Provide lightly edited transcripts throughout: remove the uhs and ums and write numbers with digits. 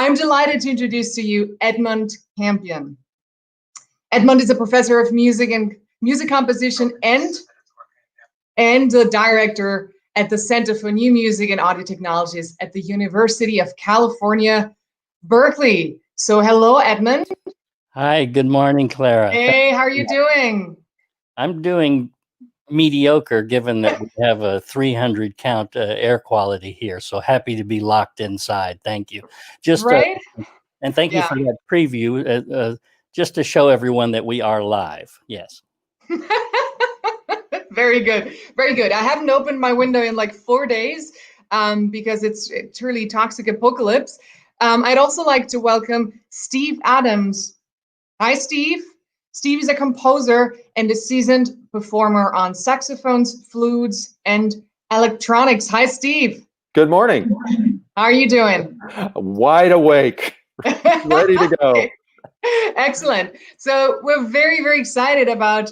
I'm delighted to introduce to you Edmund Campion. Edmund is a professor of music and music composition and the director at the Center for New Music and Audio Technologies at the University of California, Berkeley. So hello, Edmund. Hi, good morning, Clara. Hey, how are you doing? I'm doing mediocre given that we have a 300 count air quality here. So happy to be locked inside. Thank you. Right? And thank you for that preview, just to show everyone that we are live. Yes. Very good. Very good. I haven't opened my window in like 4 days because it's truly toxic apocalypse. I'd also like to welcome Steve Adams. Hi, Steve. Steve is a composer and a seasoned performer on saxophones, flutes, and electronics. Hi, Steve. Good morning. How are you doing? Wide awake, ready to go. Okay. Excellent. So we're very, very excited about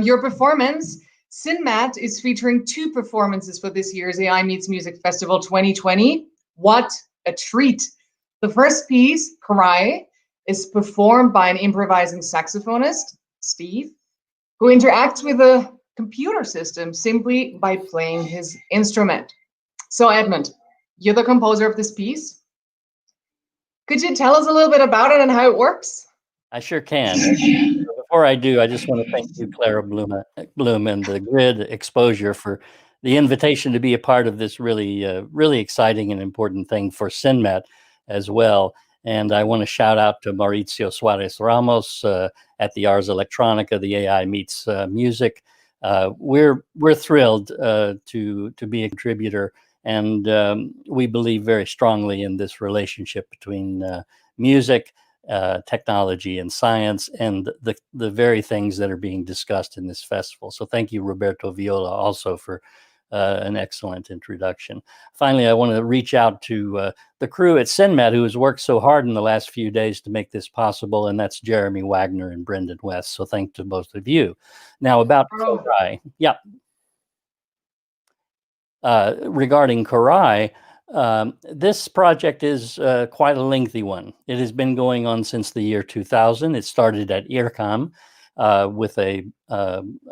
your performance. CNMAT is featuring 2 performances for this year's AI Meets Music Festival 2020. What a treat. The first piece, CORAIL, is performed by an improvising saxophonist, Steve, who interacts with a computer system simply by playing his instrument. So Edmund, you're the composer of this piece. Could you tell us a little bit about it and how it works? I sure can. Before I do, I just want to thank you, Clara Bloom and the Grid Exposure for the invitation to be a part of this really exciting and important thing for CNMAT as well. And I want to shout out to Mauricio Suarez Ramos at the Ars Electronica, the AI Meets Music. We're thrilled to be a contributor, and we believe very strongly in this relationship between music, technology, and science, and the very things that are being discussed in this festival. So thank you, Roberto Viola, also for an excellent introduction. Finally, I want to reach out to the crew at CNMAT who has worked so hard in the last few days to make this possible, and that's Jeremy Wagner and Brendan West. So thank to both of you. Now about CORAIL. Yeah. Regarding CORAIL, this project is quite a lengthy one. It has been going on since the year 2000. It started at IRCAM with a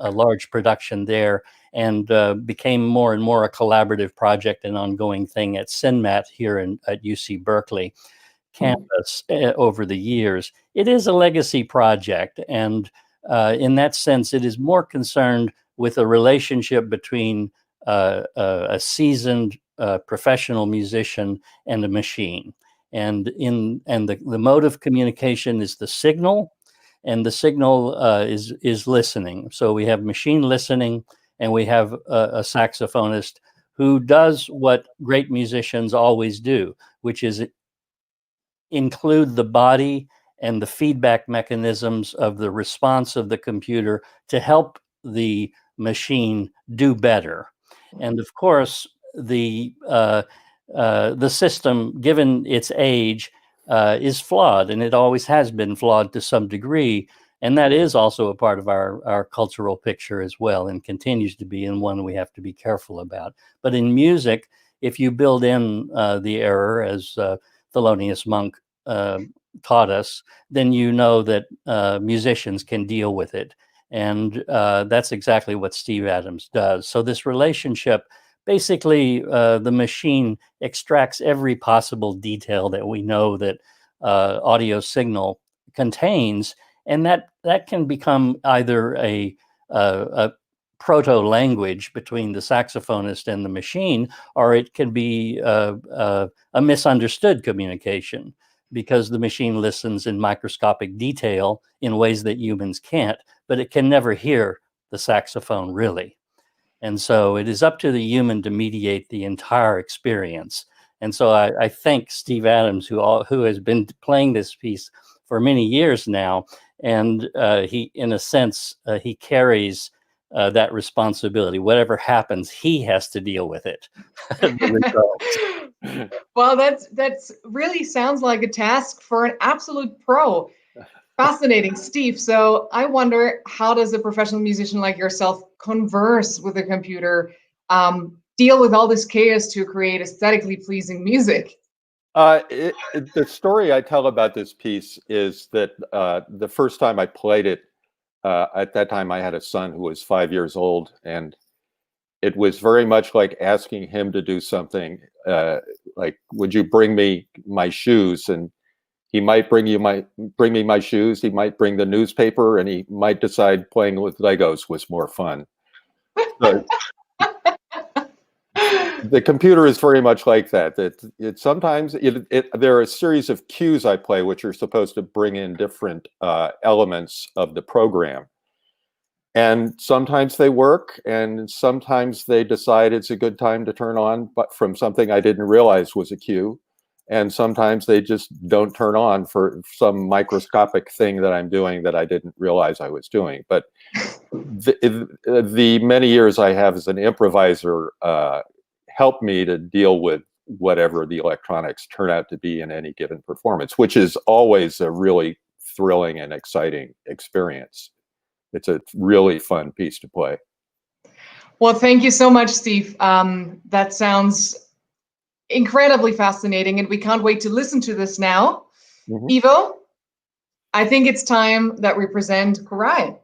large production there, and became more and more a collaborative project and ongoing thing at CNMAT here at UC Berkeley campus over the years. It is a legacy project, and in that sense, it is more concerned with a relationship between a seasoned professional musician and a machine. And the mode of communication is the signal, and the signal is listening. So we have machine listening, and we have a saxophonist who does what great musicians always do, which is include the body and the feedback mechanisms of the response of the computer to help the machine do better. And of course, the system, given its age, is flawed, and it always has been flawed to some degree. And that is also a part of our cultural picture as well, and continues to be, and one we have to be careful about. But in music, if you build in the error, as Thelonious Monk taught us, then you know that musicians can deal with it. And that's exactly what Steve Adams does. So this relationship, basically, the machine extracts every possible detail that we know that audio signal contains, and that can become either a proto-language between the saxophonist and the machine, or it can be a misunderstood communication, because the machine listens in microscopic detail in ways that humans can't, but it can never hear the saxophone really. And so it is up to the human to mediate the entire experience. And so I thank Steve Adams, who has been playing this piece for many years now, and he, in a sense, he carries that responsibility. Whatever happens, he has to deal with it. Well, that's really sounds like a task for an absolute pro. Fascinating, Steve. So I wonder, how does a professional musician like yourself converse with a computer, deal with all this chaos to create aesthetically pleasing music? The story I tell about this piece is that the first time I played it, at that time I had a son who was 5 years old, and it was very much like asking him to do something, like, would you bring me my shoes? And he might bring me my shoes, he might bring the newspaper, and he might decide playing with Legos was more fun. So, the computer is very much like that. It sometimes there are a series of cues I play which are supposed to bring in different elements of the program, and sometimes they work, and sometimes they decide it's a good time to turn on, but from something I didn't realize was a cue, and sometimes they just don't turn on for some microscopic thing that I'm doing that I didn't realize I was doing. But the many years I have as an improviser help me to deal with whatever the electronics turn out to be in any given performance, which is always a really thrilling and exciting experience. It's a really fun piece to play. Well, thank you so much, Steve. That sounds incredibly fascinating, and we can't wait to listen to this now. Ivo, I think it's time that we present CORAIL.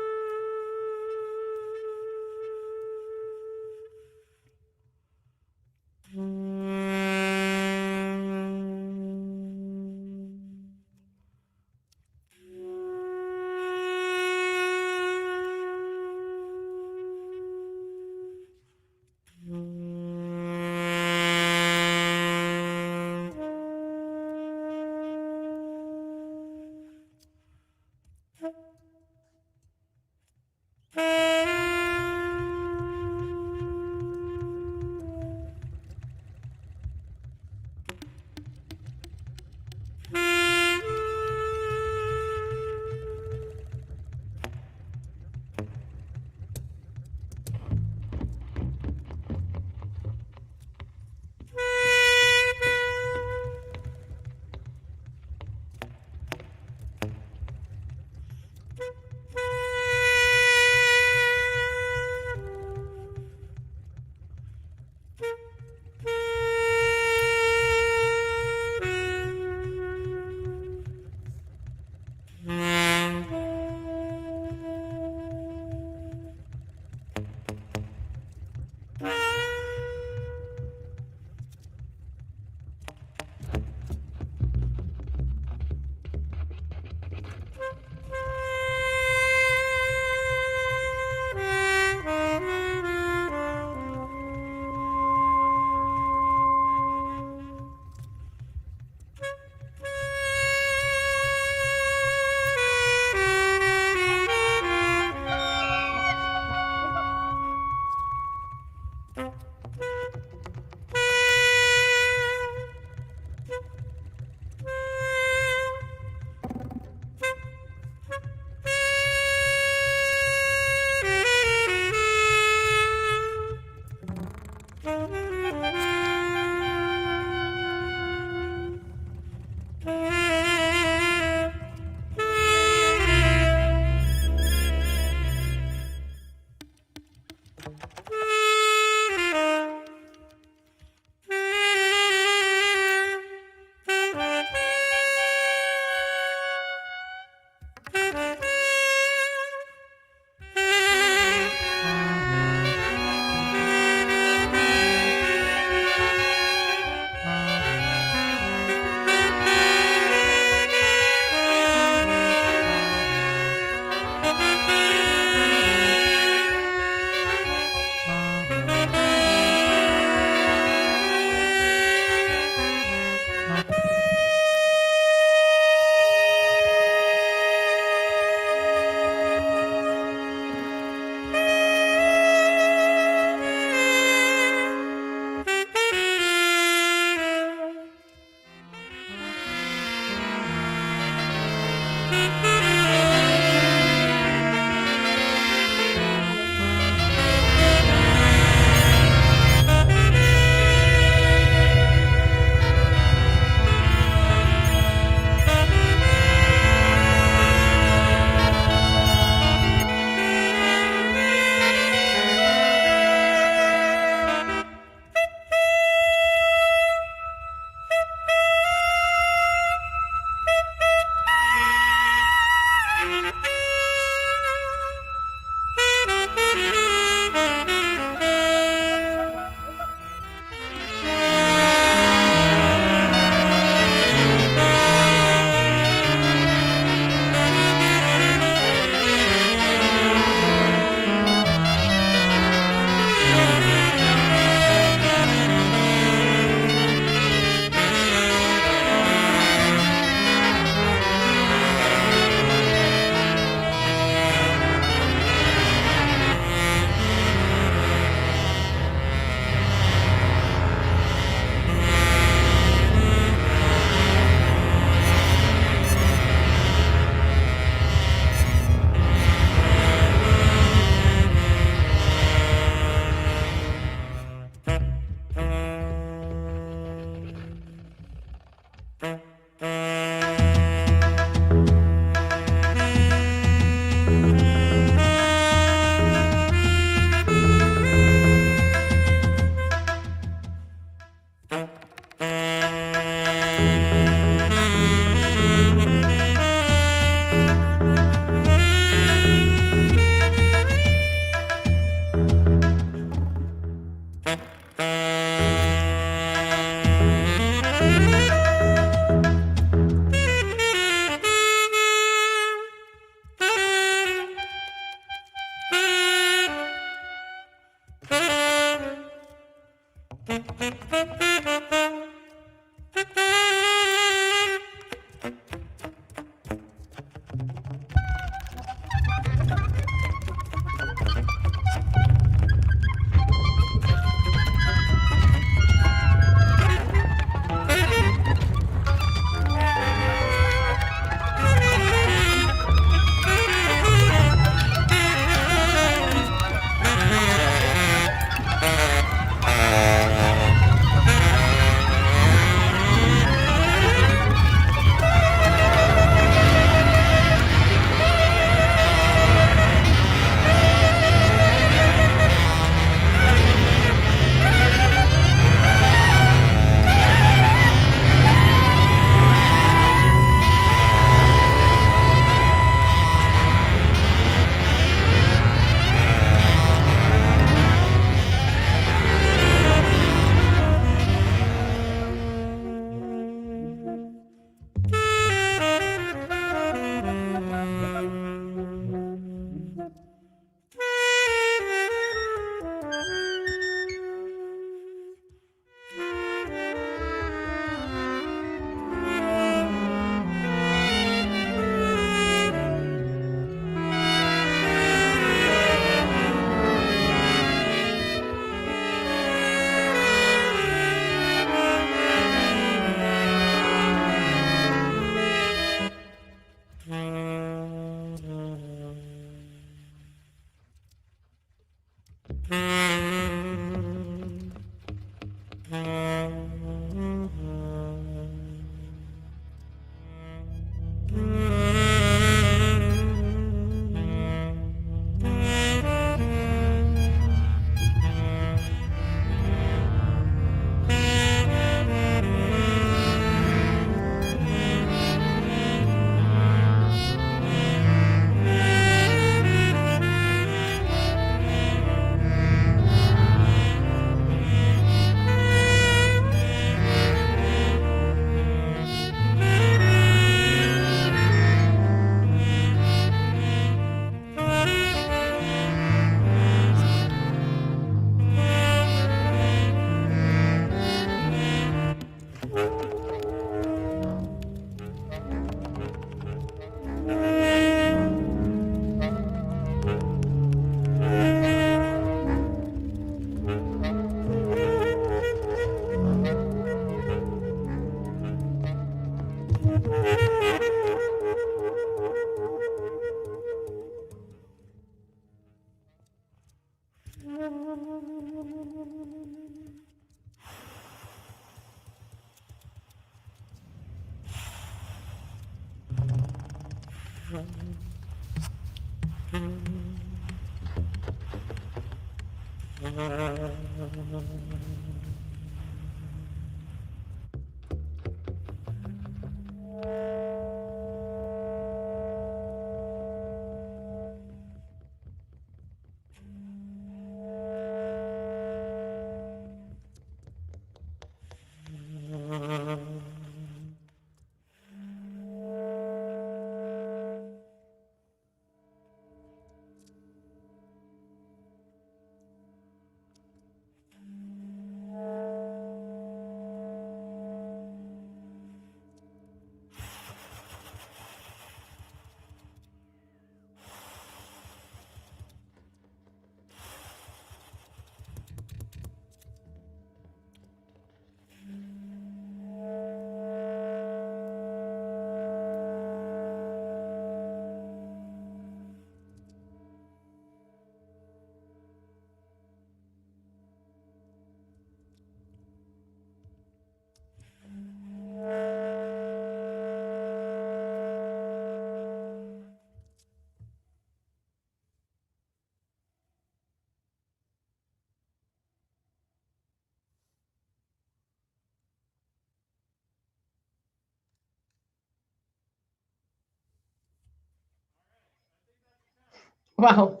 Wow,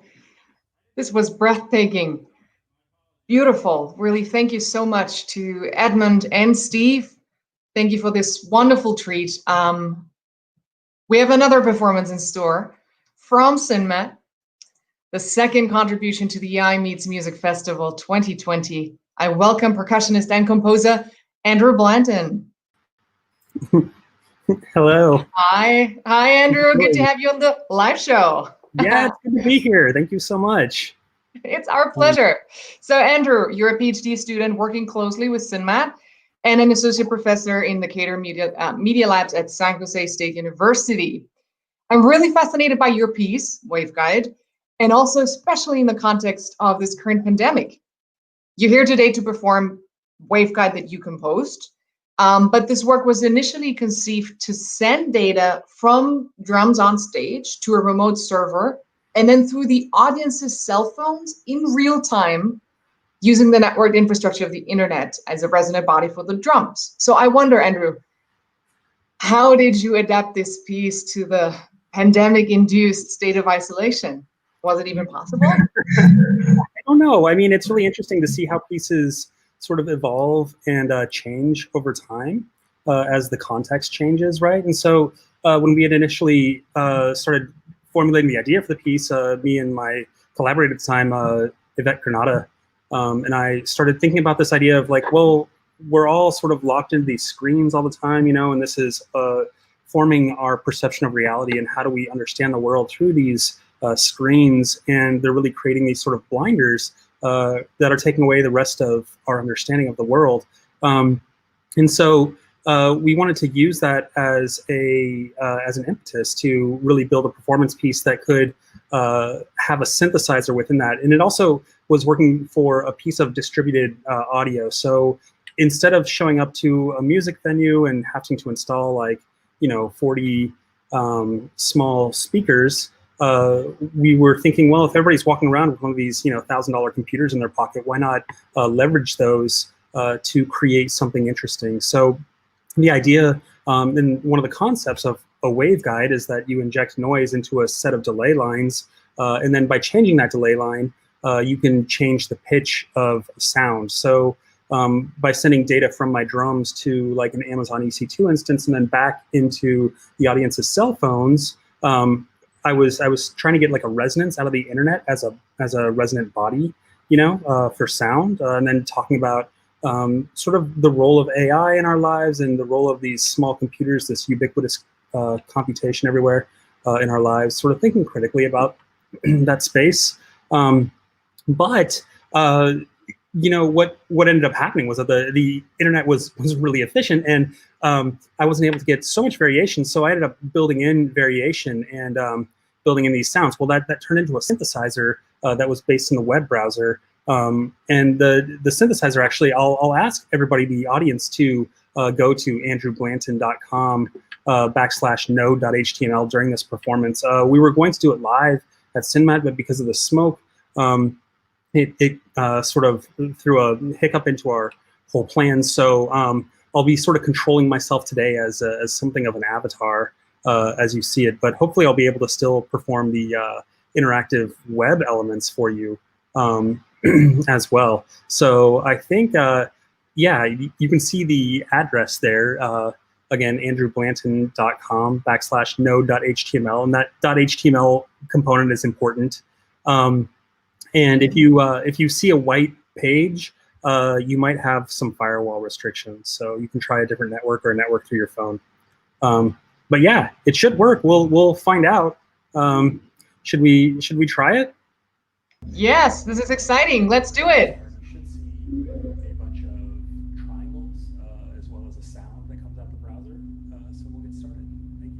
this was breathtaking. Beautiful. Really, thank you so much to Edmund and Steve. Thank you for this wonderful treat. We have another performance in store from CNMAT, the second contribution to the AI Meets Music Festival 2020. I welcome percussionist and composer Andrew Blanton. Hello. Hi, Andrew. Good to have you on the live show. Yeah, it's good to be here. Thank you so much. It's our pleasure. So, Andrew, you're a PhD student working closely with CNMAT and an associate professor in the Cater Media Labs at San Jose State University. I'm really fascinated by your piece, WAVEGUIDE, and also especially in the context of this current pandemic. You're here today to perform WAVEGUIDE that you composed, but this work was initially conceived to send data from drums on stage to a remote server, and then through the audience's cell phones in real time, using the networked infrastructure of the internet as a resonant body for the drums. So I wonder, Andrew, how did you adapt this piece to the pandemic-induced state of isolation? Was it even possible? I don't know. I mean, it's really interesting to see how pieces sort of evolve and change over time as the context changes, right? And so when we had initially started formulating the idea for the piece, me and my collaborator at the time, Yvette, Granata, and I started thinking about this idea of like, well, we're all sort of locked into these screens all the time, you know, and this is forming our perception of reality, and how do we understand the world through these screens, and they're really creating these sort of blinders that are taking away the rest of our understanding of the world. And so we wanted to use that as an impetus to really build a performance piece that could have a synthesizer within that. And it also was working for a piece of distributed audio. So instead of showing up to a music venue and having to install like, 40 small speakers, we were thinking, well, if everybody's walking around with one of these, $1,000 computers in their pocket, why not leverage those to create something interesting? So the idea and one of the concepts of a waveguide is that you inject noise into a set of delay lines, and then by changing that delay line, you can change the pitch of sound. So by sending data from my drums to like an Amazon EC2 instance and then back into the audience's cell phones, I was trying to get like a resonance out of the internet as a resonant body, for sound, and then talking about sort of the role of AI in our lives and the role of these small computers, this ubiquitous computation everywhere in our lives, sort of thinking critically about that space. But what ended up happening was that the internet was really efficient, and I wasn't able to get so much variation. So I ended up building in variation and building in these sounds. Well, that turned into a synthesizer that was based in the web browser. And the synthesizer, actually, I'll ask everybody, the audience, to go to andrewblanton.com /node.html during this performance. We were going to do it live at CNMAT, but because of the smoke, it sort of threw a hiccup into our whole plan. So I'll be sort of controlling myself today as something of an avatar as you see it, but hopefully I'll be able to still perform the interactive web elements for you as well. So I think, yeah, you can see the address there. Again, andrewblanton.com /node.html, and that .html component is important. And if you see a white page, you might have some firewall restrictions. So you can try a different network or a network through your phone. But yeah, it should work. We'll find out. Should we try it? Yes, this is exciting. Let's do it. You should see a bunch of triangles as well as a sound that comes out the browser. So we'll get started. Thank you.